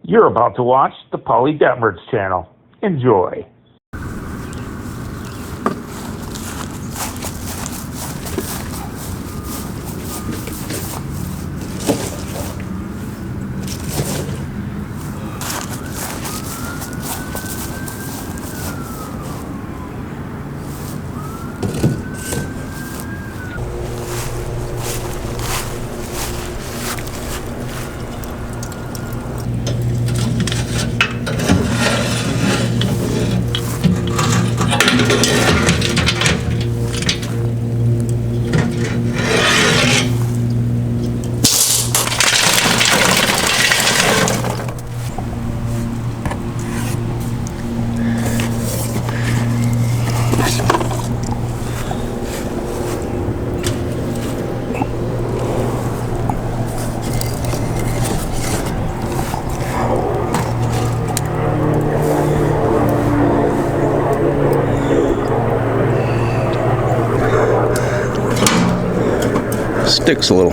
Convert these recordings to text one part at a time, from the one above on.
You're about to watch the Polly Detmers channel. Enjoy. Sticks a little.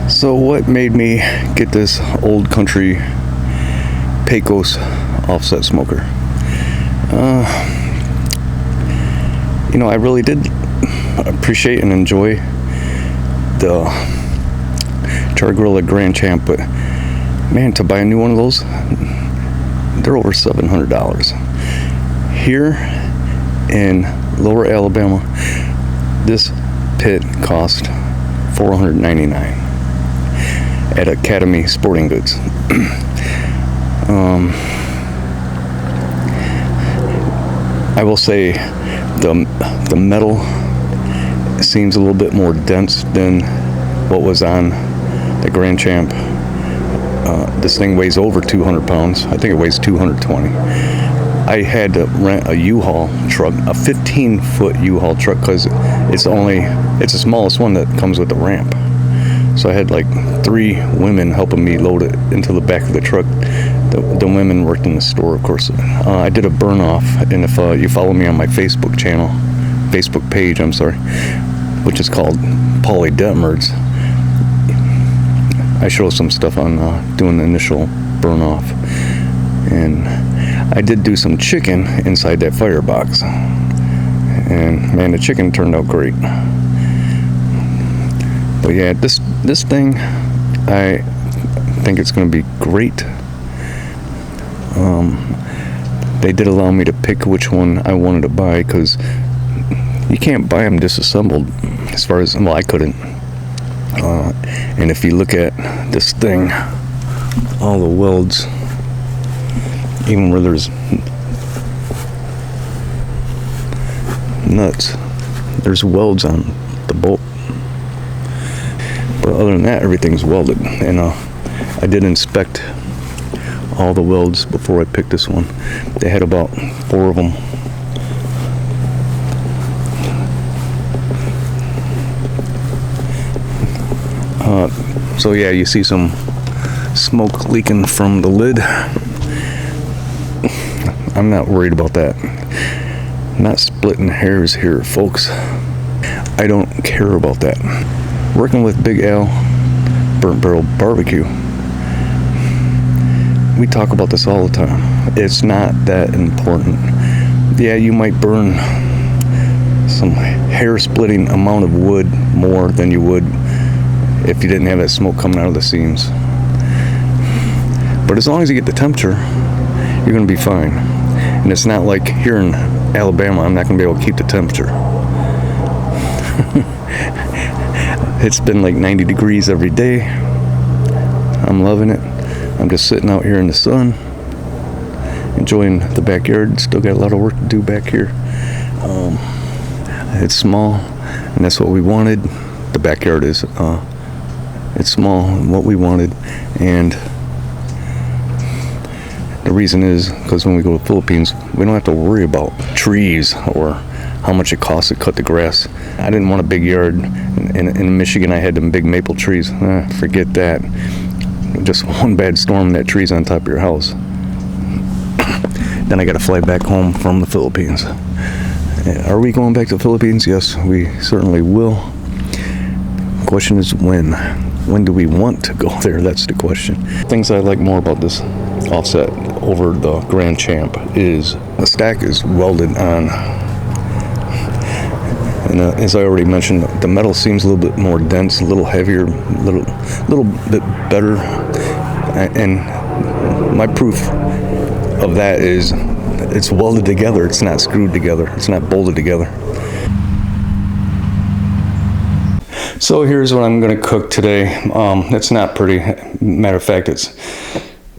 So what made me get this old country PECOS offset smoker? You know, I really did appreciate and enjoy the Char-Grilla Grand Champ, but man, to buy a new one of those, they're over $700. Here in Lower Alabama, this pit cost $499 at Academy Sporting Goods. I will say the metal seems a little bit more dense than what was on the Grand Champ. This thing weighs over 200 pounds. I think it weighs 220. I had to rent a U-Haul truck, a 15-foot U-Haul truck, because it's the smallest one that comes with the ramp. So I had like 3 women helping me load it into the back of the truck. The women worked in the store, of course. I did a burn off, and if you follow me on my Facebook page, which is called Polly Detmers, I show some stuff on doing the initial burn off, and I did do some chicken inside that firebox, and man, the chicken turned out great. But yeah, this thing, I think it's going to be great. They did allow me to pick which one I wanted to buy, because you can't buy them disassembled, as far as, well, I couldn't. And if you look at this thing, all the welds, even where there's nuts, there's welds on the bolt. But other than that, everything's welded. And I did inspect all the welds before I picked this one. They had about 4 of them. So yeah, you see some smoke leaking from the lid. I'm not worried about that. I'm not splitting hairs here, folks. I don't care about that. Working with Big Al Burnt Barrel Barbecue, we talk about this all the time. It's not that important. Yeah, you might burn some hair-splitting amount of wood more than you would if you didn't have that smoke coming out of the seams. But as long as you get the temperature, you're going to be fine. And it's not like here in Alabama, I'm not going to be able to keep the temperature. It's been like 90 degrees every day. I'm loving it. I'm just sitting out here in the sun, enjoying the backyard. Still got a lot of work to do back here. It's small, and that's what we wanted. The backyard is it's small, what we wanted, and the reason is because when we go to the Philippines, we don't have to worry about trees or how much it costs to cut the grass. I didn't want a big yard. In Michigan, I had them big maple trees. Forget that. Just one bad storm, that tree's on top of your house. Then I got to fly back home from the Philippines. Are we going back to the Philippines? Yes, we certainly will. Question is when. When do we want to go there? That's the question. Things I like more about this offset over the Grand Champ is the stack is welded on. And as I already mentioned, the metal seems a little bit more dense, a little heavier, little bit better. And my proof of that is it's welded together. It's not screwed together. It's not bolted together. So here's what I'm going to cook today. It's not pretty. Matter of fact, it's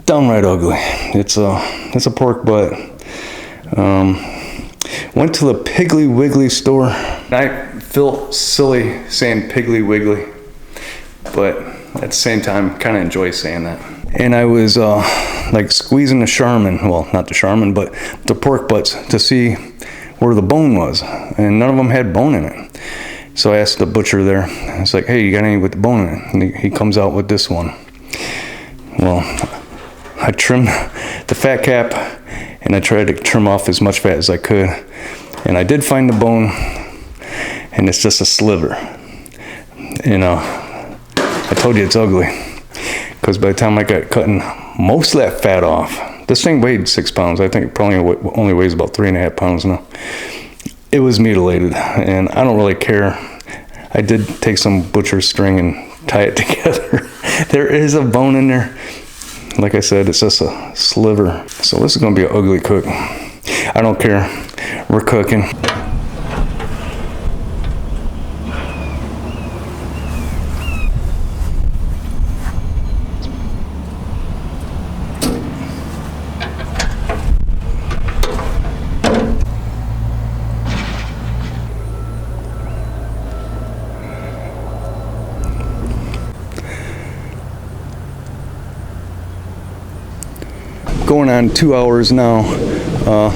downright ugly. It's a pork butt. Went to the Piggly Wiggly store. I feel silly saying Piggly Wiggly, but at the same time, kind of enjoy saying that. And I was like squeezing the Charmin, well, not the Charmin, but the pork butts to see where the bone was, and none of them had bone in it. So I asked the butcher there, I was like, hey, you got any with the bone in it? And he comes out with this one. Well, I trimmed the fat cap, and I tried to trim off as much fat as I could. And I did find the bone, and it's just a sliver. You know, I told you it's ugly. Because by the time I got cutting most of that fat off, this thing weighed 6 pounds. I think it probably only weighs about 3.5 pounds now. It was mutilated, and I don't really care. I did take some butcher string and tie it together. There is a bone in there. Like I said, it's just a sliver. So this is gonna be an ugly cook. I don't care. We're cooking. Going on 2 hours now.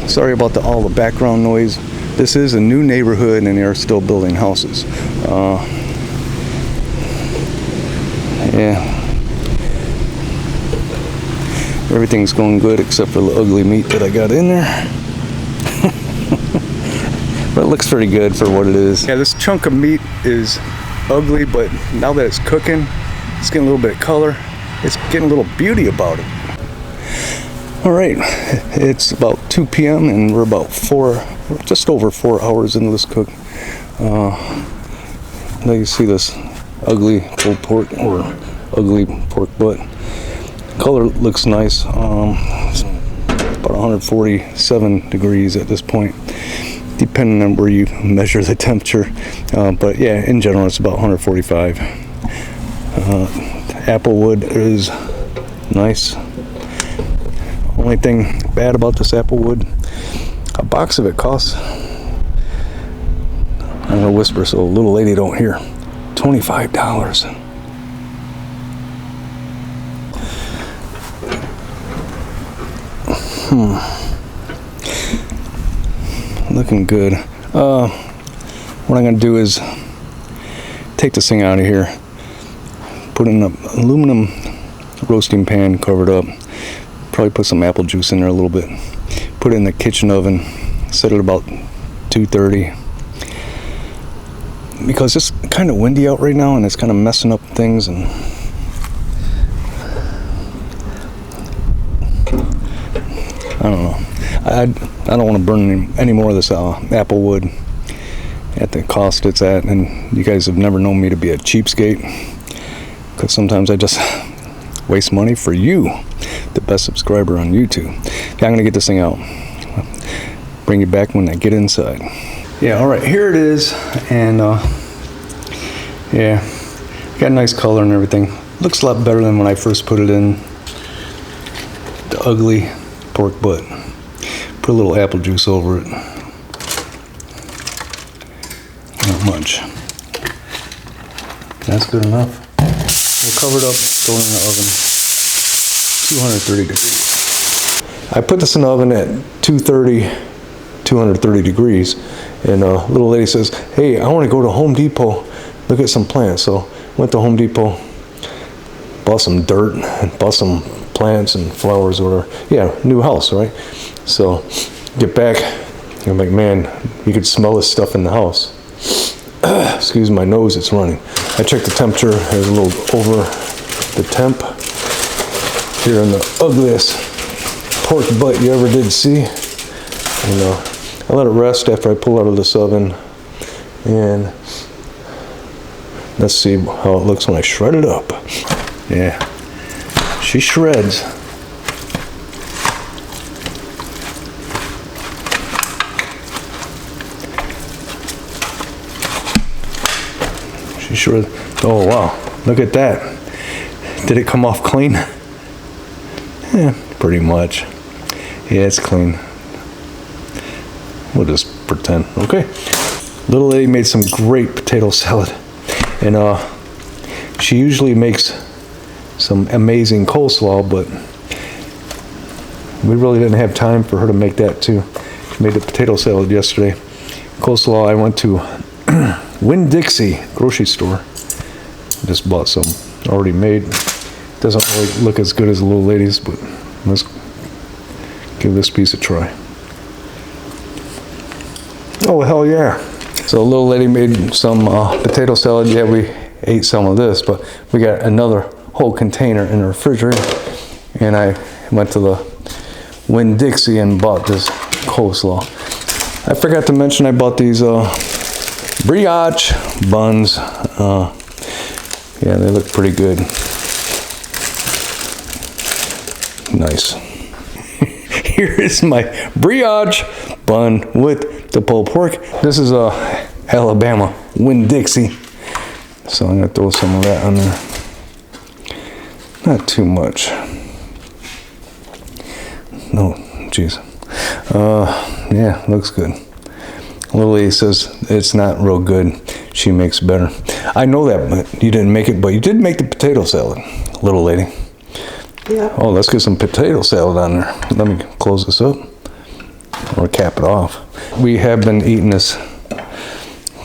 Sorry about all the background noise. This is a new neighborhood and they are still building houses. Yeah. Everything's going good except for the ugly meat that I got in there. But it looks pretty good for what it is. Yeah, this chunk of meat is ugly, but now that it's cooking, it's getting a little bit of color. It's getting a little beauty about it. All right, it's about 2 p.m. and we're about just over 4 hours into this cook. Now you see this ugly pulled pork or ugly pork butt. Color looks nice. It's about 147 degrees at this point, depending on where you measure the temperature. But yeah, in general, it's about 145. Applewood is nice. Only thing bad about this applewood, a box of it costs, I'm gonna whisper so a little lady don't hear, $25. Looking good. What I'm gonna do is take this thing out of here, put it in an aluminum roasting pan, covered up. Probably put some apple juice in there a little bit. Put it in the kitchen oven. Set it about 230. Because it's kind of windy out right now and it's kind of messing up things. And I don't know. I don't want to burn any more of this apple wood at the cost it's at. And you guys have never known me to be a cheapskate. Because sometimes I just waste money for you, the best subscriber on YouTube. Okay, I'm gonna get this thing out. Bring you back when I get inside. Yeah, all right, here it is, and yeah, got a nice color and everything. Looks a lot better than when I first put it in. The ugly pork butt. Put a little apple juice over it. Not much. That's good enough. We'll cover it up, throw it in the oven. 230 degrees. I put this in the oven at 230, 230 degrees. And little lady says, hey, I want to go to Home Depot, look at some plants. So went to Home Depot, bought some dirt, and bought some plants and flowers or whatever. Yeah, new house, right? So get back, I'm like, man, you could smell this stuff in the house. Excuse my nose, it's running. I checked the temperature, it was a little over the temp. Here in the ugliest pork butt you ever did see. And I let it rest after I pull out of this oven. And let's see how it looks when I shred it up. Yeah, she shreds. She shreds. Oh wow, look at that. Did it come off clean? Yeah, pretty much. Yeah, it's clean. We'll just pretend. Okay. Little lady made some great potato salad. And she usually makes some amazing coleslaw, but we really didn't have time for her to make that too. She made the potato salad yesterday. Coleslaw, I went to Winn-Dixie grocery store. Just bought some already made. Doesn't really look as good as the little lady's, but let's give this piece a try. Oh, hell yeah. So a little lady made some potato salad. Yeah, we ate some of this, but we got another whole container in the refrigerator. And I went to the Winn-Dixie and bought this coleslaw. I forgot to mention I bought these brioche buns. Yeah, they look pretty good. Nice. Here is my brioche bun with the pulled pork. This is Alabama Winn-Dixie. So I'm gonna throw some of that on there. Not too much. No, jeez. Yeah, looks good. Lily says it's not real good. She makes better. I know that, but you didn't make it, but you did make the potato salad, little lady. Yeah. Oh, let's get some potato salad on there. Let me close this up or cap it off. We have been eating this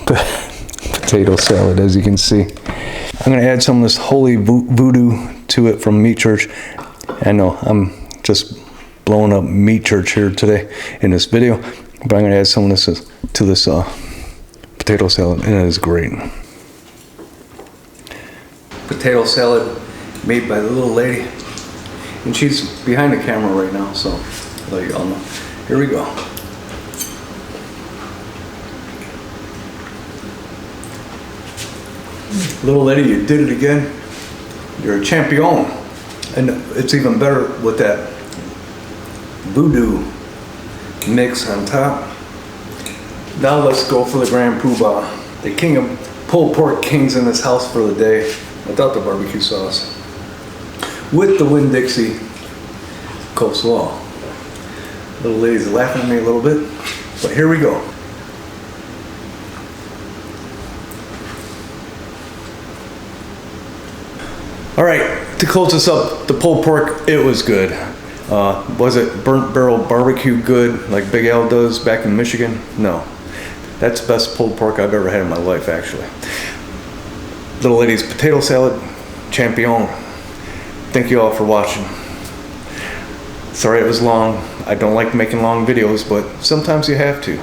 potato salad, as you can see. I'm gonna add some of this holy voodoo to it from Meat Church. I know I'm just blowing up Meat Church here today in this video, but I'm gonna add some of this to this potato salad, and it is great. Potato salad made by the little lady. And she's behind the camera right now, so I'll let you all know. Here we go. Little lady, you did it again. You're a champion. And it's even better with that voodoo mix on top. Now let's go for the Grand Poobah. The king of pulled pork kings in this house for the day, without the barbecue sauce. With the Winn-Dixie coleslaw. Little lady's laughing at me a little bit, but here we go. All right, to close this up, the pulled pork, it was good. Was it burnt barrel barbecue good, like Big Al does back in Michigan? No. That's the best pulled pork I've ever had in my life, actually. Little lady's potato salad, champion. Thank you all for watching. Sorry it was long. I don't like making long videos, but sometimes you have to.